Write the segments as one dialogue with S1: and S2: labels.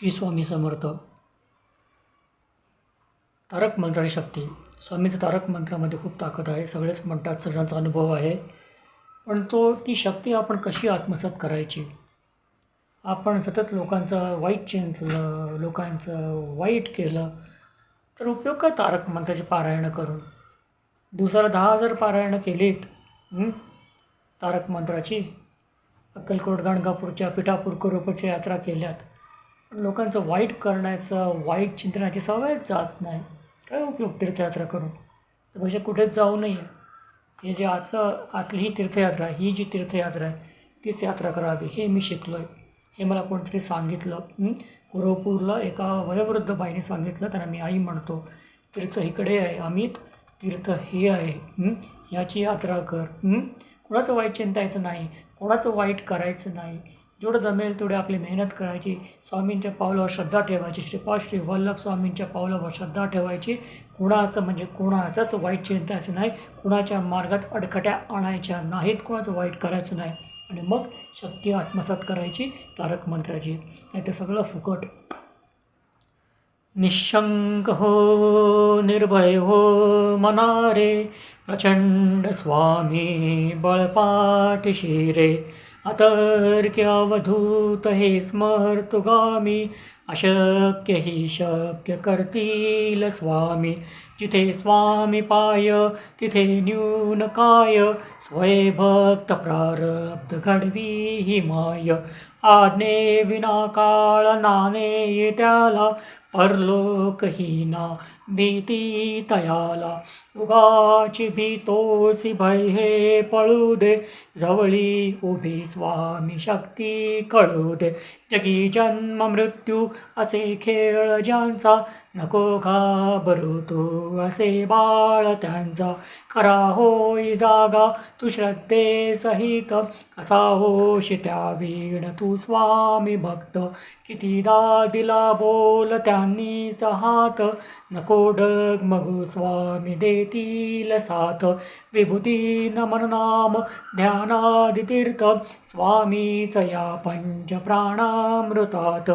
S1: श्री स्वामी समर्थ. तारक मंत्राची शक्ती. स्वामींचं तारक मंत्रामध्ये खूप ताकद आहे. सगळेच म्हणतात, सगळ्यांचा अनुभव आहे. पण ती शक्ती आपण कशी आत्मसात करायची? आपण सतत लोकांचं वाईट चिंतलं, लोकांचं वाईट केलं तर उपयोग काय तारक मंत्राची पारायणं करून? दिवसाला 10,000 पारायणं केलीत तारक मंत्राची, अक्कलकोट गाणगापूरच्या पिठापूर करोपच्या यात्रा केल्यात, पण लोकांचं वाईट करण्याचं, वाईट चिंतनाची सवयच जात नाही. काय उपयोग तीर्थयात्रा करून? त्यापेक्षा कुठेच जाऊ नये. हे जे आतली ही तीर्थयात्रा, ही जी तीर्थयात्रा आहे तीच यात्रा करावी, हे मी शिकलो आहे. हे मला कोणतरी सांगितलं. कुरोपूरला एका वयोवृद्ध बाईने सांगितलं. त्यांना मी आई म्हणतो. तीर्थ इकडे आहे अमित, तीर्थ हे आहे. ह्याची यात्रा कर. कोणाचं वाईट चिंतायचं नाही, कोणाचं वाईट करायचं नाही. जेवढं जमेल तेवढे आपली मेहनत करायची. स्वामींच्या पावलावर श्रद्धा ठेवायची. श्रीपाद श्री वल्लभ स्वामींच्या पावलावर श्रद्धा ठेवायची. कोणाचंच वाईट चिंतायचं नाही. कुणाच्या मार्गात अडखट्या आणायच्या नाहीत. कोणाचं वाईट करायचं नाही. आणि मग शक्ती आत्मसात करायची तारक मंत्राची. नाही तर सगळं फुकट. निशंक हो, निर्भय हो मना रे, प्रचंड स्वामी बळपाठीशी रे. अतर्क्य अवधूत हे स्मर्तुगामी, अशक्य ही शक्य करतील स्वामी. जिथे स्वामी पाय तिथे न्यून काय, स्वयंभक्त प्रारब्ध घडवी ही माय. आज्ञे विना काळ नाने त्याला, परलोकहीना भीती तयाला. उगाची भीतोसी भय हे पळू दे, जवळी उभी स्वामी शक्ती कळू दे. जगी जन्म मृत्यू असे खेळ ज्यांचा, नको घाबरू तू असे बाळ त्यांचा. खरा होई जागा तू श्रद्धेसहित, कसा होशी त्या वीण तू स्वामी भक्त. कितीदा दिला बोल त्यांनीच हात, नको डगमगू स्वामी देतील साथ. विभूती नमन नाम ध्यानादि तीर्थ, स्वामीच या पंच प्राणामृतात.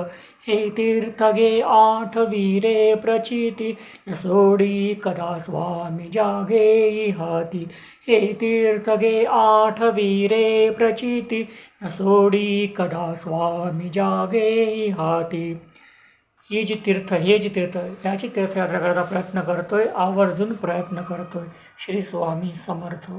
S1: हे तीर्थ घे आठवी रे प्रचिती, न सोडी कदा स्वामी जागे हाती. हे तीर्थ घे आठवी रे प्रचिती, न सोडी कदा स्वामी जागे हाती. हे जे तीर्थ याची तीर्थयात्रा करायचा प्रयत्न करतोय, आवर्जून प्रयत्न करतोय. श्री स्वामी समर्थ.